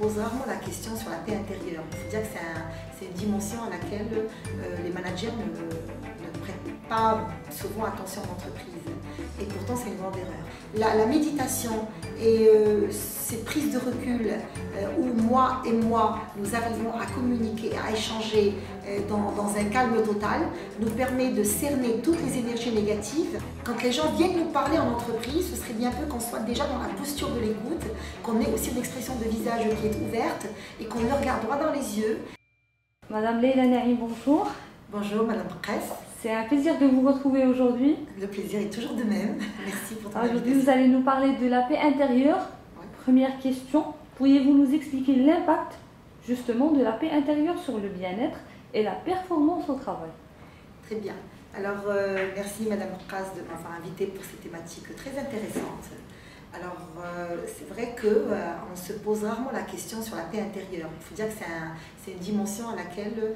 pose rarement la question sur la paix intérieure. Il faut dire que c'est une dimension à laquelle les managers ne prêtent pas souvent attention en entreprise. Et pourtant, c'est une grande erreur. La méditation et ces prises de recul où moi, nous arrivons à communiquer, à échanger dans un calme total, nous permet de cerner toutes les énergies négatives. Quand les gens viennent nous parler en entreprise, ce serait bien peu qu'on soit déjà dans la posture de l'écoute, qu'on ait aussi une expression de visage qui est ouverte et qu'on le regarde droit dans les yeux. Madame Leïla Naïm, bonjour. Bonjour Madame Press. C'est un plaisir de vous retrouver aujourd'hui. Le plaisir est toujours de même. Merci pour ton Aujourd'hui, invitation. vous allez nous parler de la paix intérieure. Ouais. Première question, pourriez-vous nous expliquer l'impact justement de la paix intérieure sur le bien-être et la performance au travail? Très bien. Alors, merci Madame Press de m'avoir invitée pour ces thématiques très intéressantes. Alors, c'est vrai qu'on se pose rarement la question sur la paix intérieure. Il faut dire que c'est une dimension à laquelle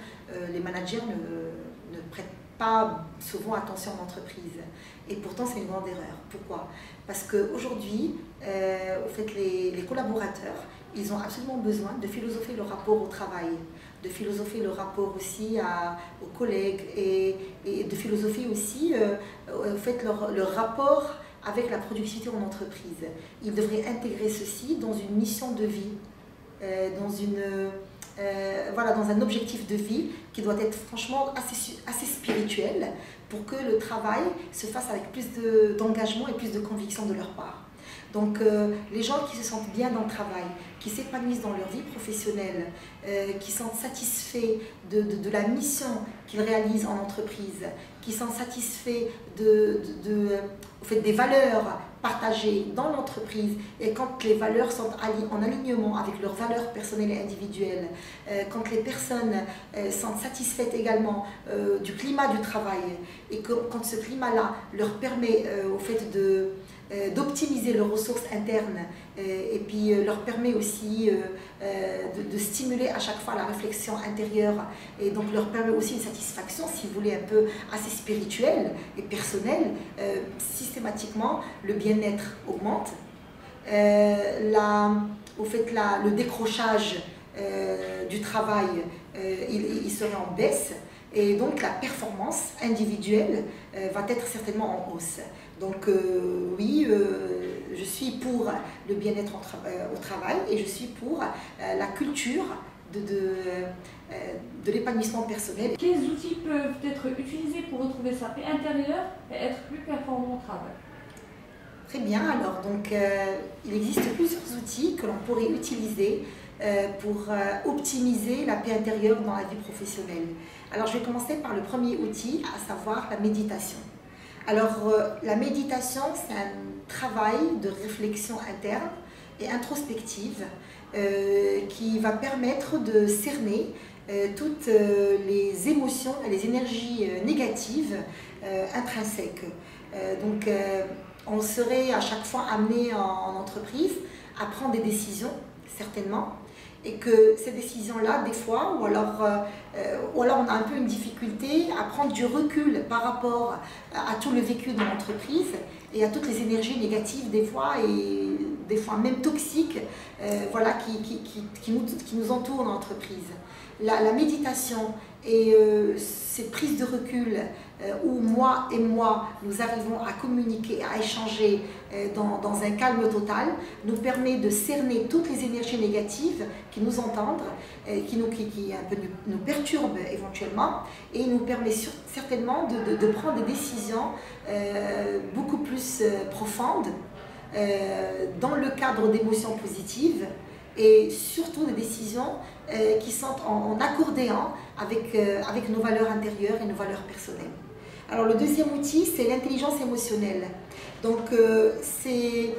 les managers ne prêtent pas souvent attention en entreprise. Et pourtant, c'est une grande erreur. Pourquoi? Parce qu'aujourd'hui, les collaborateurs, ils ont absolument besoin de philosopher le rapport au travail, de philosopher le rapport aussi aux collègues et de philosopher aussi leur rapport avec la productivité en entreprise. Ils devraient intégrer ceci dans une mission de vie, dans un objectif de vie qui doit être franchement assez spirituel pour que le travail se fasse avec plus d'engagement et plus de conviction de leur part. Donc les gens qui se sentent bien dans le travail, qui s'épanouissent dans leur vie professionnelle, qui sont satisfaits de la mission qu'ils réalisent en entreprise, qui sont satisfaits des valeurs partagées dans l'entreprise, et quand les valeurs sont en alignement avec leurs valeurs personnelles et individuelles, quand les personnes sont satisfaites également du climat du travail, et quand ce climat-là leur permet d'optimiser leurs ressources internes et puis leur permet aussi de stimuler à chaque fois la réflexion intérieure et donc leur permet aussi une satisfaction, si vous voulez, un peu assez spirituelle et personnelle, systématiquement le bien-être augmente, le décrochage du travail il serait en baisse. Et donc la performance individuelle va être certainement en hausse. Donc oui, je suis pour le bien-être au travail et je suis pour la culture de l'épanouissement personnel. Quels outils peuvent être utilisés pour retrouver sa paix intérieure et être plus performant au travail? Très bien, alors donc il existe plusieurs outils que l'on pourrait utiliser pour optimiser la paix intérieure dans la vie professionnelle. Alors je vais commencer par le premier outil, à savoir la méditation. Alors la méditation, c'est un travail de réflexion interne et introspective qui va permettre de cerner toutes les émotions et les énergies négatives intrinsèques. On serait à chaque fois amené en entreprise à prendre des décisions, certainement, et que ces décisions-là, des fois, ou alors on a un peu une difficulté à prendre du recul par rapport à tout le vécu de l'entreprise et à toutes les énergies négatives des fois, et des fois même toxiques, qui nous entourent dans l'entreprise. La méditation et ces prises de recul où moi, nous arrivons à communiquer, à échanger dans un calme total, nous permet de cerner toutes les énergies négatives qui nous entendent, qui un peu nous perturbent éventuellement, et nous permet certainement de prendre des décisions beaucoup plus profondes dans le cadre d'émotions positives, et surtout des décisions qui sont en accordéant avec nos valeurs intérieures et nos valeurs personnelles. Alors le deuxième outil, c'est l'intelligence émotionnelle. Donc c'est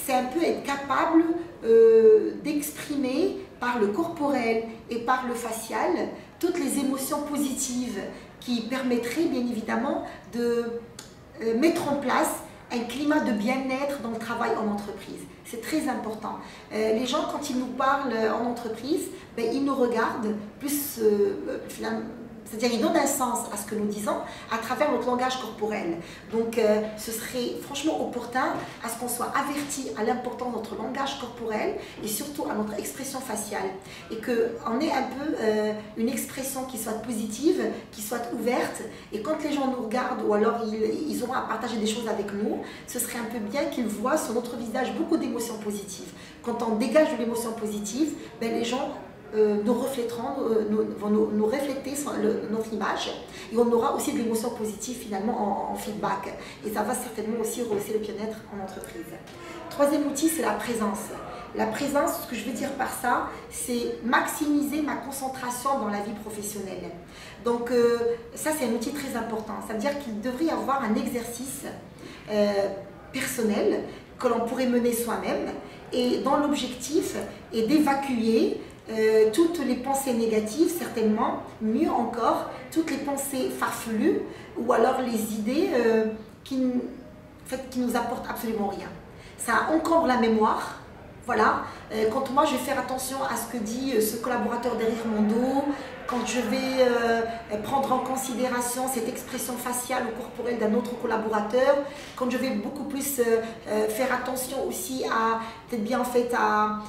un peu être capable d'exprimer par le corporel et par le facial toutes les émotions positives qui permettraient bien évidemment de mettre en place un climat de bien-être dans le travail en entreprise. C'est très important. Les gens, quand ils nous parlent en entreprise, ils nous regardent plus c'est-à-dire il donne un sens à ce que nous disons à travers notre langage corporel. Donc ce serait franchement opportun à ce qu'on soit averti à l'importance de notre langage corporel et surtout à notre expression faciale. Et qu'on ait un peu une expression qui soit positive, qui soit ouverte. Et quand les gens nous regardent ou alors ils auront à partager des choses avec nous, ce serait un peu bien qu'ils voient sur notre visage beaucoup d'émotions positives. Quand on dégage de l'émotion positive, ben, les gens nous reflèteront, vont nous refléter sur notre image et on aura aussi de l'émotion positive finalement en feedback et ça va certainement aussi rehausser le bien-être en entreprise. Troisième outil, c'est la présence. La présence, ce que je veux dire par ça, c'est maximiser ma concentration dans la vie professionnelle. Donc ça c'est un outil très important, ça veut dire qu'il devrait y avoir un exercice personnel que l'on pourrait mener soi-même et dont l'objectif est d'évacuer toutes les pensées négatives, certainement, mieux encore, toutes les pensées farfelues ou alors les idées qui nous apportent absolument rien. Ça encombre la mémoire. Voilà, quand moi je vais faire attention à ce que dit ce collaborateur derrière mon dos, quand je vais prendre en considération cette expression faciale ou corporelle d'un autre collaborateur, quand je vais beaucoup plus faire attention aussi à peut-être bien en fait à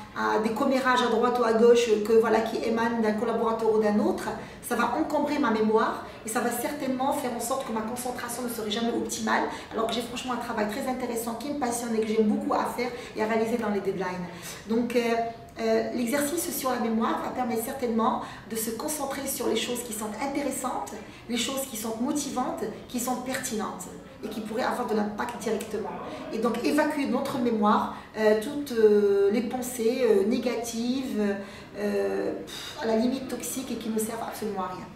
des commérages à droite ou à gauche que, voilà, qui émanent d'un collaborateur ou d'un autre, ça va encombrer ma mémoire et ça va certainement faire en sorte que ma concentration ne serait jamais optimale, alors que j'ai franchement un travail très intéressant qui me passionne et que j'ai beaucoup à faire et à réaliser dans les deadlines. Donc l'exercice sur la mémoire va permettre certainement de se concentrer sur les choses qui sont intéressantes, les choses qui sont motivantes, qui sont pertinentes et qui pourraient avoir de l'impact directement. Et donc évacuer de notre mémoire toutes les pensées négatives, à la limite toxiques et qui ne servent absolument à rien.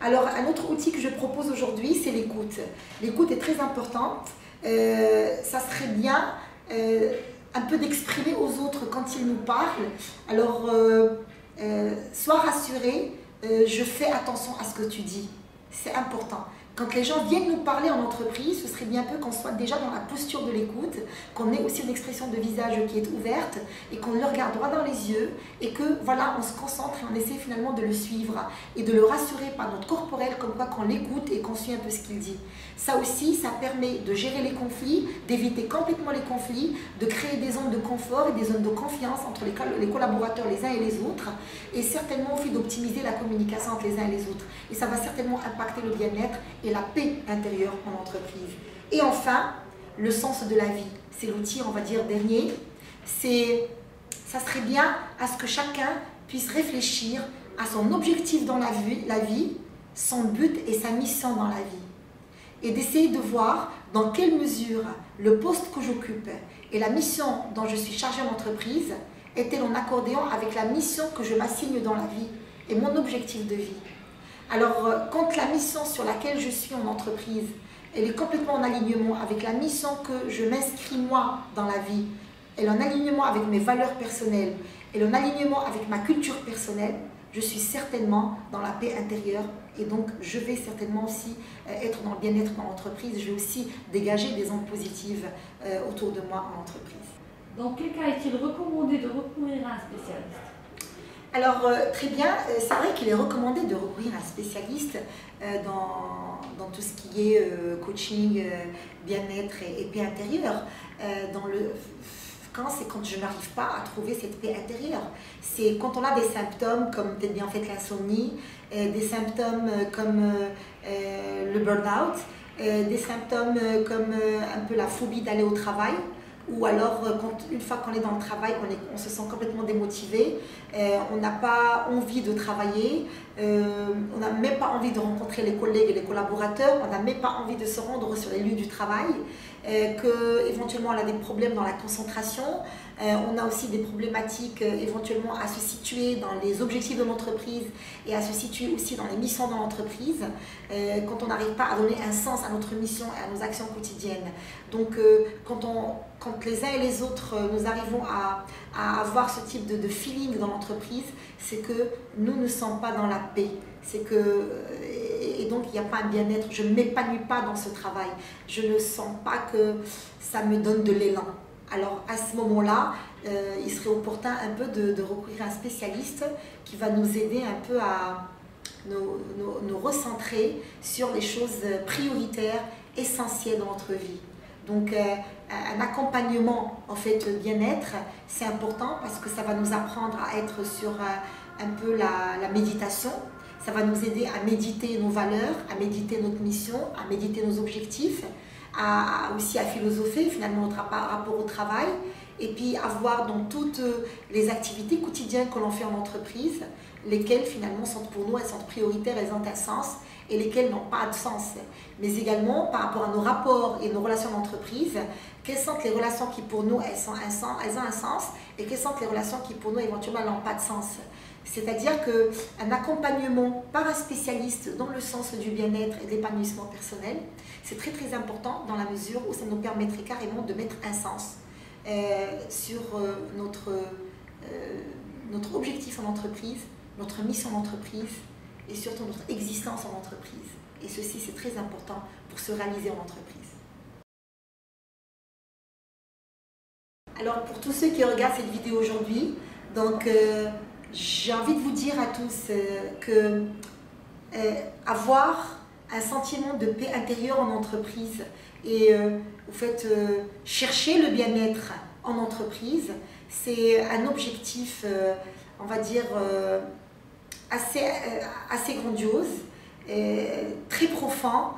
Alors un autre outil que je propose aujourd'hui, c'est l'écoute. L'écoute est très importante. Ça serait bien un peu d'exprimer aux autres quand ils nous parlent. Alors, sois rassuré, je fais attention à ce que tu dis. C'est important. Quand les gens viennent nous parler en entreprise, ce serait bien peu qu'on soit déjà dans la posture de l'écoute, qu'on ait aussi une expression de visage qui est ouverte et qu'on le regarde droit dans les yeux et que voilà, on se concentre et on essaie finalement de le suivre et de le rassurer par notre corporel comme quoi qu'on l'écoute et qu'on suit un peu ce qu'il dit. Ça aussi, ça permet de gérer les conflits, d'éviter complètement les conflits, de créer des zones de confort et des zones de confiance entre les collaborateurs les uns et les autres et certainement aussi d'optimiser la communication entre les uns et les autres. Et ça va certainement impacter le bien-être et la paix intérieure en entreprise. Et enfin, le sens de la vie. C'est l'outil, on va dire, dernier. Ça serait bien à ce que chacun puisse réfléchir à son objectif dans la vie, son but et sa mission dans la vie. Et d'essayer de voir dans quelle mesure le poste que j'occupe et la mission dont je suis chargée en entreprise est-elle en accordéon avec la mission que je m'assigne dans la vie et mon objectif de vie. Alors, quand la mission sur laquelle je suis en entreprise, elle est complètement en alignement avec la mission que je m'inscris moi dans la vie, elle est en alignement avec mes valeurs personnelles, elle est en alignement avec ma culture personnelle, je suis certainement dans la paix intérieure et donc je vais certainement aussi être dans le bien-être dans l'entreprise, je vais aussi dégager des ondes positives autour de moi en entreprise. Dans quel cas est-il recommandé de recourir à un spécialiste ? Alors très bien, c'est vrai qu'il est recommandé de recourir à un spécialiste dans tout ce qui est coaching, bien-être et paix intérieure. C'est quand je n'arrive pas à trouver cette paix intérieure. C'est quand on a des symptômes comme peut-être bien en fait l'insomnie, des symptômes comme le burn-out, des symptômes comme un peu la phobie d'aller au travail. Ou alors, une fois qu'on est dans le travail, on se sent complètement démotivé, on n'a pas envie de travailler, on n'a même pas envie de rencontrer les collègues et les collaborateurs, on n'a même pas envie de se rendre sur les lieux du travail, qu'éventuellement on a des problèmes dans la concentration, on a aussi des problématiques éventuellement à se situer dans les objectifs de l'entreprise et à se situer aussi dans les missions de l'entreprise, quand on n'arrive pas à donner un sens à notre mission et à nos actions quotidiennes. Donc quand les uns et les autres nous arrivons à avoir ce type de feeling dans l'entreprise, c'est que nous ne sommes pas dans la paix. Et donc il n'y a pas un bien-être, je ne m'épanouis pas dans ce travail, je ne sens pas que ça me donne de l'élan. Alors à ce moment-là, il serait opportun un peu de recourir à un spécialiste qui va nous aider un peu à nous recentrer sur les choses prioritaires, essentielles dans notre vie. Donc un accompagnement en fait bien-être, c'est important parce que ça va nous apprendre à être sur un peu la méditation. Ça va nous aider à méditer nos valeurs, à méditer notre mission, à méditer nos objectifs, aussi à philosopher finalement notre rapport au travail, et puis à voir dans toutes les activités quotidiennes que l'on fait en entreprise, lesquelles finalement sont pour nous, elles sont prioritaires, elles ont un sens, et lesquelles n'ont pas de sens. Mais également par rapport à nos rapports et nos relations d'entreprise, quelles sont les relations qui pour nous elles ont un sens, et quelles sont les relations qui pour nous éventuellement n'ont pas de sens. C'est-à-dire qu'un accompagnement par un spécialiste dans le sens du bien-être et de l'épanouissement personnel, c'est très très important dans la mesure où ça nous permettrait carrément de mettre un sens sur notre objectif en entreprise, notre mission en entreprise et surtout notre existence en entreprise. Et ceci, c'est très important pour se réaliser en entreprise. Alors, pour tous ceux qui regardent cette vidéo aujourd'hui, donc j'ai envie de vous dire à tous que avoir un sentiment de paix intérieure en entreprise et au fait chercher le bien-être en entreprise, c'est un objectif, on va dire, assez grandiose, très profond,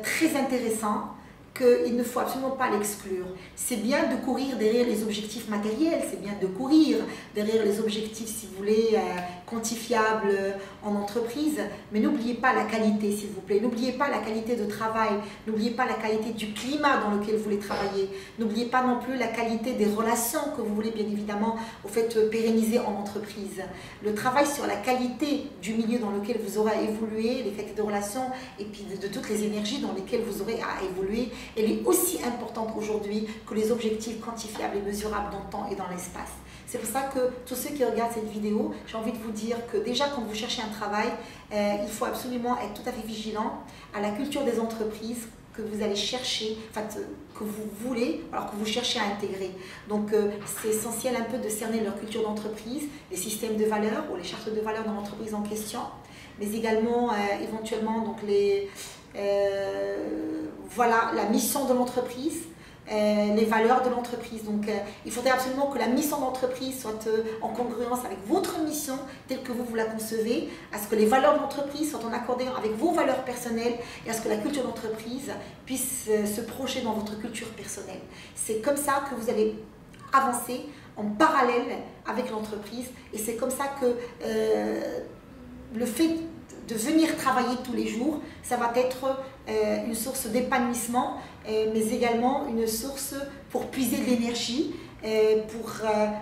très intéressant, qu'il ne faut absolument pas l'exclure. C'est bien de courir derrière les objectifs matériels, c'est bien de courir derrière les objectifs, si vous voulez, quantifiables en entreprise, mais n'oubliez pas la qualité, s'il vous plaît. N'oubliez pas la qualité de travail, n'oubliez pas la qualité du climat dans lequel vous voulez travailler, n'oubliez pas non plus la qualité des relations que vous voulez bien évidemment au fait pérenniser en entreprise. Le travail sur la qualité du milieu dans lequel vous aurez évolué, les qualités de relations et puis de toutes les énergies dans lesquelles vous aurez à évoluer, elle est aussi importante aujourd'hui que les objectifs quantifiables et mesurables dans le temps et dans l'espace. C'est pour ça que tous ceux qui regardent cette vidéo, j'ai envie de vous dire que déjà quand vous cherchez un travail, il faut absolument être tout à fait vigilant à la culture des entreprises que vous allez chercher, enfin, que vous voulez, alors que vous cherchez à intégrer. Donc c'est essentiel un peu de cerner leur culture d'entreprise, les systèmes de valeurs ou les chartes de valeurs dans l'entreprise en question, mais également éventuellement donc voilà, la mission de l'entreprise, les valeurs de l'entreprise. Donc il faudrait absolument que la mission d'entreprise soit en congruence avec votre mission telle que vous la concevez, à ce que les valeurs de l'entreprise soient en accordéon avec vos valeurs personnelles et à ce que la culture d'entreprise puisse se projeter dans votre culture personnelle. C'est comme ça que vous allez avancer en parallèle avec l'entreprise et c'est comme ça que le fait de venir travailler tous les jours, ça va être une source d'épanouissement, mais également une source pour puiser de l'énergie,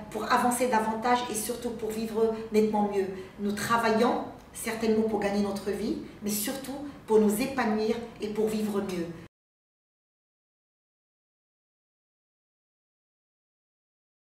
pour avancer davantage et surtout pour vivre nettement mieux. Nous travaillons certainement pour gagner notre vie, mais surtout pour nous épanouir et pour vivre mieux.